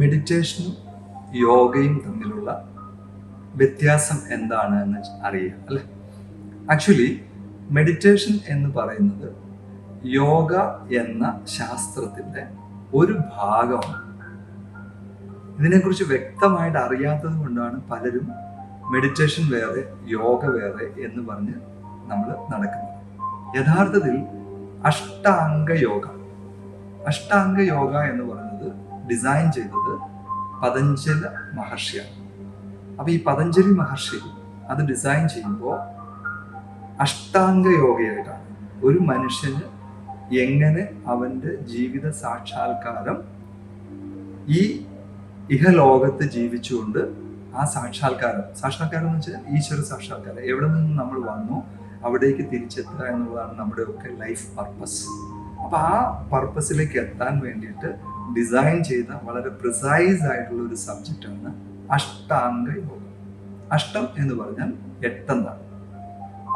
മെഡിറ്റേഷനും യോഗയും തമ്മിലുള്ള വ്യത്യാസം എന്താണ് എന്ന് അറിയുക അല്ലെ. ആക്ച്വലി മെഡിറ്റേഷൻ എന്ന് പറയുന്നത് യോഗ എന്ന ശാസ്ത്രത്തിന്റെ ഒരു ഭാഗമാണ്. ഇതിനെക്കുറിച്ച് വ്യക്തമായിട്ട് അറിയാത്തത് കൊണ്ടാണ് പലരും മെഡിറ്റേഷൻ വേറെ യോഗ വേറെ എന്ന് പറഞ്ഞ് നമ്മൾ നടക്കുന്നത്. യഥാർത്ഥത്തിൽ അഷ്ടാംഗ യോഗ എന്ന് പറയുന്നത് ഡിസൈൻ ചെയ്തത് പതഞ്ജലി മഹർഷിയാണ്. അപ്പൊ ഈ പതഞ്ജലി മഹർഷി അത് ഡിസൈൻ ചെയ്യുമ്പോൾ അഷ്ടാംഗ യോഗയായിട്ടാണ് ഒരു മനുഷ്യന് എങ്ങനെ അവന്റെ ജീവിത സാക്ഷാത്കാരം ഈ ഇഹലോകത്ത് ജീവിച്ചുകൊണ്ട് ആ സാക്ഷാത്കാരം എന്ന് വെച്ചാൽ ഈശ്വര സാക്ഷാത്കാരം, എവിടെ നിന്ന് നമ്മൾ വന്നു അവിടേക്ക് തിരിച്ചെത്തുക എന്നുള്ളതാണ് നമ്മുടെ ഒക്കെ ലൈഫ് പർപ്പസ്. അപ്പൊ ആ പർപ്പസിലേക്ക് എത്താൻ വേണ്ടിയിട്ട് ഡിസൈൻ ചെയ്ത വളരെ പ്രിസൈസ് ആയിട്ടുള്ള ഒരു സബ്ജക്റ്റാണ് അഷ്ടാംഗ യോഗം. അഷ്ടം എന്ന് പറഞ്ഞാൽ 8 എന്നാണ്.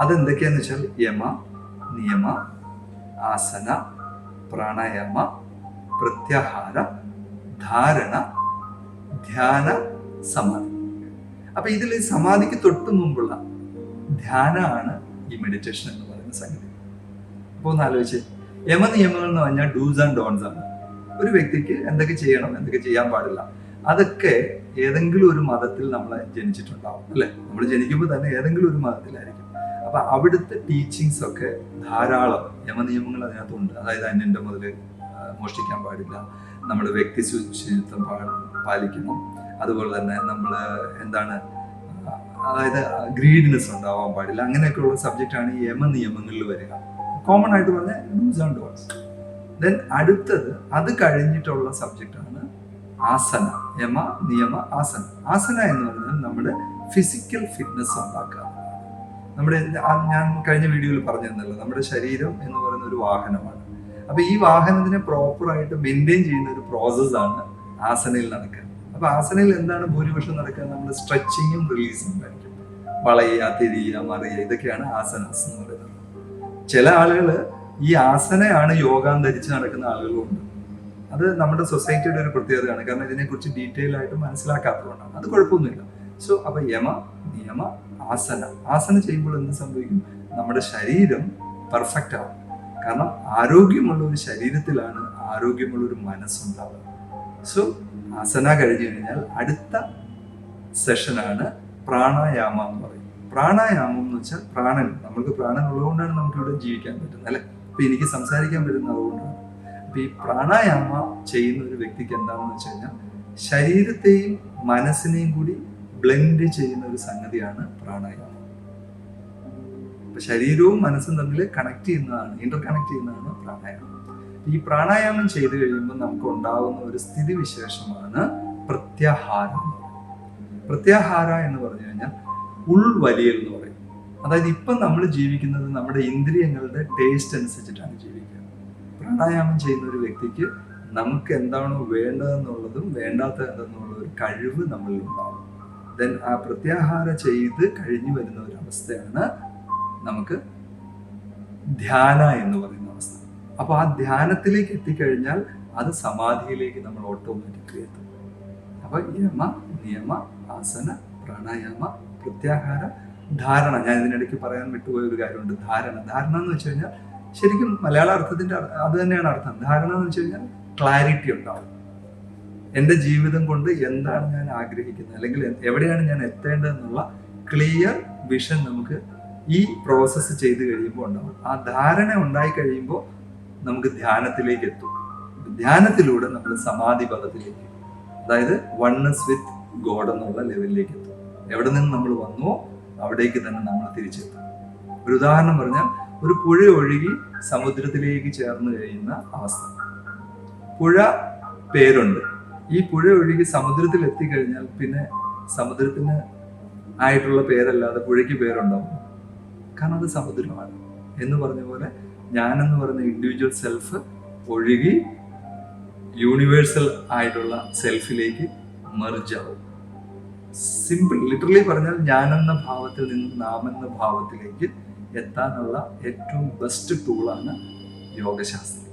അതെന്തൊക്കെയാന്ന് വെച്ചാൽ യമ, നിയമ, ആസന, പ്രാണായാമ, പ്രത്യാഹാര, ധാരണ, ധ്യാന, സമാധി. അപ്പൊ ഇതിൽ സമാധിക്ക് തൊട്ട് മുമ്പുള്ള ധ്യാനമാണ് ഈ മെഡിറ്റേഷൻ എന്ന് പറയുന്ന സംഗതി. അപ്പൊ ഒന്ന് ആലോചിച്ച്, യമനിയമങ്ങൾ എന്ന് പറഞ്ഞാൽ ഡൂസ് ആൻഡ് ഡോൺസ് ആണ്. ഒരു വ്യക്തിക്ക് എന്തൊക്കെ ചെയ്യണം, എന്തൊക്കെ ചെയ്യാൻ പാടില്ല, അതൊക്കെ ഏതെങ്കിലും ഒരു മതത്തിൽ നമ്മൾ ജനിച്ചിട്ടുണ്ടാവും അല്ലെ. നമ്മൾ ജനിക്കുമ്പോൾ തന്നെ ഏതെങ്കിലും ഒരു മതത്തിലായിരിക്കും. അപ്പൊ അവിടുത്തെ ടീച്ചിങ്സ് ഒക്കെ ധാരാളം യമനിയമങ്ങൾ അതിനകത്തുണ്ട്. അതായത് അന്യന്റെ മുതൽ മോഷ്ടിക്കാൻ പാടില്ല, നമ്മൾ വ്യക്തി ശുചിത്വം പാലിക്കണം, അതുപോലെ തന്നെ നമ്മൾ അതായത് ഗ്രീഡിനെസ് ഉണ്ടാവാൻ പാടില്ല. അങ്ങനെയൊക്കെയുള്ള സബ്ജക്റ്റാണ് ഈ യമനിയമങ്ങളിൽ വരിക. കോമൺ ആയിട്ട് പറഞ്ഞ ഡൂസ് ആൻഡ് ഡോൺസ്. ദെൻ അടുത്തത് അത് കഴിഞ്ഞിട്ടുള്ള സബ്ജക്റ്റാണ് ആസന. യമ, നിയമ, ആസന. ആസന എന്ന് പറഞ്ഞാൽ നമ്മുടെ ഫിസിക്കൽ ഫിറ്റ്നസ് ഉണ്ടാക്കുക. ഞാൻ കഴിഞ്ഞ വീഡിയോയിൽ പറഞ്ഞിരുന്നല്ലോ, നമ്മുടെ ശരീരം എന്ന് പറയുന്ന ഒരു വാഹനമാണ്. അപ്പൊ ഈ വാഹനത്തിനെ പ്രോപ്പറായിട്ട് മെയിൻറ്റെയിൻ ചെയ്യുന്ന ഒരു പ്രോസസ്സാണ് ആസനയിൽ നടക്കുക. അപ്പൊ ആസനയിൽ എന്താണ് ഭൂരിപക്ഷം നടക്കുക? നമ്മൾ സ്ട്രെച്ചിങ്ങും റിലീസിങ്ങും ആയിരിക്കും. വളയുക, തിരിയുക, മറിയുക, ഇതൊക്കെയാണ് ആസനാസ് എന്ന് പറയുന്നത്. ചില ആളുകൾ ഈ ആസനയാണ് യോഗാൻ ധരിച്ച് നടക്കുന്ന ആളുകളുണ്ട്. അത് നമ്മുടെ സൊസൈറ്റിയുടെ ഒരു പ്രത്യേകതയാണ്. കാരണം ഇതിനെക്കുറിച്ച് ഡീറ്റെയിൽ ആയിട്ട് മനസ്സിലാക്കാത്തതുകൊണ്ടാണ്. അത് കുഴപ്പമൊന്നുമില്ല. സോ അപ്പൊ യമ, നിയമ, ആസന. ആസന ചെയ്യുമ്പോൾ എന്ത് സംഭവിക്കും? നമ്മുടെ ശരീരം പെർഫെക്റ്റ് ആവും. കാരണം ആരോഗ്യമുള്ള ഒരു ശരീരത്തിലാണ് ആരോഗ്യമുള്ള ഒരു മനസ്സുണ്ടാവുക. സോ ആസന കഴിഞ്ഞു കഴിഞ്ഞാൽ അടുത്ത സെഷനാണ് പ്രാണായാമം എന്ന് പറയും. പ്രാണായാമം എന്ന് വെച്ചാൽ പ്രാണൻ, നമുക്ക് പ്രാണൻ ഉള്ളതുകൊണ്ടാണ് നമുക്ക് ഇവിടെ ജീവിക്കാൻ പറ്റുന്നത് അല്ലെ. അപ്പൊ എനിക്ക് സംസാരിക്കാൻ പറ്റുന്നത് അതുകൊണ്ടാണ്. അപ്പൊ ഈ പ്രാണായാമ ചെയ്യുന്ന ഒരു വ്യക്തിക്ക് എന്താണെന്ന് വെച്ച് കഴിഞ്ഞാൽ ശരീരത്തെയും മനസ്സിനെയും കൂടി ബ്ലെൻഡ് ചെയ്യുന്ന ഒരു സംഗതിയാണ് പ്രാണായാമം. അപ്പൊ ശരീരവും മനസ്സും തമ്മിൽ ഇന്റർ കണക്ട് ചെയ്യുന്നതാണ് പ്രാണായാമം. ഈ പ്രാണായാമം ചെയ്തു കഴിയുമ്പോൾ നമുക്ക് ഉണ്ടാവുന്ന ഒരു സ്ഥിതിവിശേഷമാണ് പ്രത്യാഹാരം. പ്രത്യാഹാര എന്ന് പറഞ്ഞു കഴിഞ്ഞാൽ ഉൾവലിയൽ എന്ന് പറയും. അതായത് ഇപ്പം നമ്മൾ ജീവിക്കുന്നത് നമ്മുടെ ഇന്ദ്രിയങ്ങളുടെ ടേസ്റ്റ് അനുസരിച്ചിട്ടാണ് ജീവിക്കുക. പ്രാണായാമം ചെയ്യുന്ന ഒരു വ്യക്തിക്ക് നമുക്ക് എന്താണോ വേണ്ടതെന്നുള്ളതും വേണ്ടാത്തത് എന്തെന്നുള്ള ഒരു കഴിവ് നമ്മളിൽ ഉണ്ടാവും. ദെൻ ആ പ്രത്യാഹാര ചെയ്ത് കഴിഞ്ഞു വരുന്ന ഒരു അവസ്ഥയാണ് നമുക്ക് ധ്യാന എന്ന് പറയുന്ന അവസ്ഥ. അപ്പൊ ആ ധ്യാനത്തിലേക്ക് എത്തിക്കഴിഞ്ഞാൽ അത് സമാധിയിലേക്ക് നമ്മൾ ഓട്ടോമാറ്റിക്കലി എത്തും. അപ്പൊ യമ, നിയമ, ആസന, പ്രാണായാമ, പ്രത്യാഹാര, ധാരണ. ഞാൻ ഇതിനിടയ്ക്ക് പറയാൻ വിട്ടുപോയ ഒരു കാര്യമുണ്ട്. ധാരണ എന്ന് വെച്ച് കഴിഞ്ഞാൽ ശരിക്കും മലയാള അർത്ഥത്തിന്റെ അത് തന്നെയാണ് അർത്ഥം. ധാരണ എന്ന് വെച്ച് കഴിഞ്ഞാൽ ക്ലാരിറ്റി ഉണ്ടാവും. എൻ്റെ ജീവിതം കൊണ്ട് എന്താണ് ഞാൻ ആഗ്രഹിക്കുന്നത്, അല്ലെങ്കിൽ എവിടെയാണ് ഞാൻ എത്തേണ്ടതെന്നുള്ള ക്ലിയർ വിഷൻ നമുക്ക് ഈ പ്രോസസ്സ് ചെയ്ത് കഴിയുമ്പോൾ ഉണ്ടാവും. ആ ധാരണ ഉണ്ടായി കഴിയുമ്പോൾ നമുക്ക് ധ്യാനത്തിലേക്ക് എത്തും. ധ്യാനത്തിലൂടെ നമ്മൾ സമാധി പദത്തിലേക്ക്, അതായത് വൺനെസ് വിത്ത് ഗോഡ് എന്നുള്ള ലെവലിലേക്ക് എത്തും. എവിടെ നിന്ന് നമ്മൾ വന്നുവോ അവിടേക്ക് തന്നെ നമ്മൾ തിരിച്ചെത്തും. ഒരു ഉദാഹരണം പറഞ്ഞാൽ, ഒരു പുഴ ഒഴുകി സമുദ്രത്തിലേക്ക് ചേർന്ന് കഴിയുന്ന അവസ്ഥ. പുഴ പേരുണ്ട്. ഈ പുഴ ഒഴുകി സമുദ്രത്തിൽ എത്തിക്കഴിഞ്ഞാൽ പിന്നെ സമുദ്രത്തിന് ആയിട്ടുള്ള പേരല്ലാതെ പുഴയ്ക്ക് പേരുണ്ടാവും. കാരണം അത് സമുദ്രമാണ്. എന്ന് പറഞ്ഞ പോലെ ഞാനെന്ന് പറയുന്ന ഇൻഡിവിജ്വൽ സെൽഫ് ഒഴുകി യൂണിവേഴ്സൽ ആയിട്ടുള്ള സെൽഫിലേക്ക് മെർജാവും. സിമ്പിൾ, ലിറ്ററലി പറഞ്ഞാൽ ഞാനെന്ന ഭാവത്തിൽ നിന്ന് നാം എന്ന ഭാവത്തിലേക്ക് എത്താനുള്ള ഏറ്റവും ബെസ്റ്റ് ടൂളാണ് യോഗശാസ്ത്രം.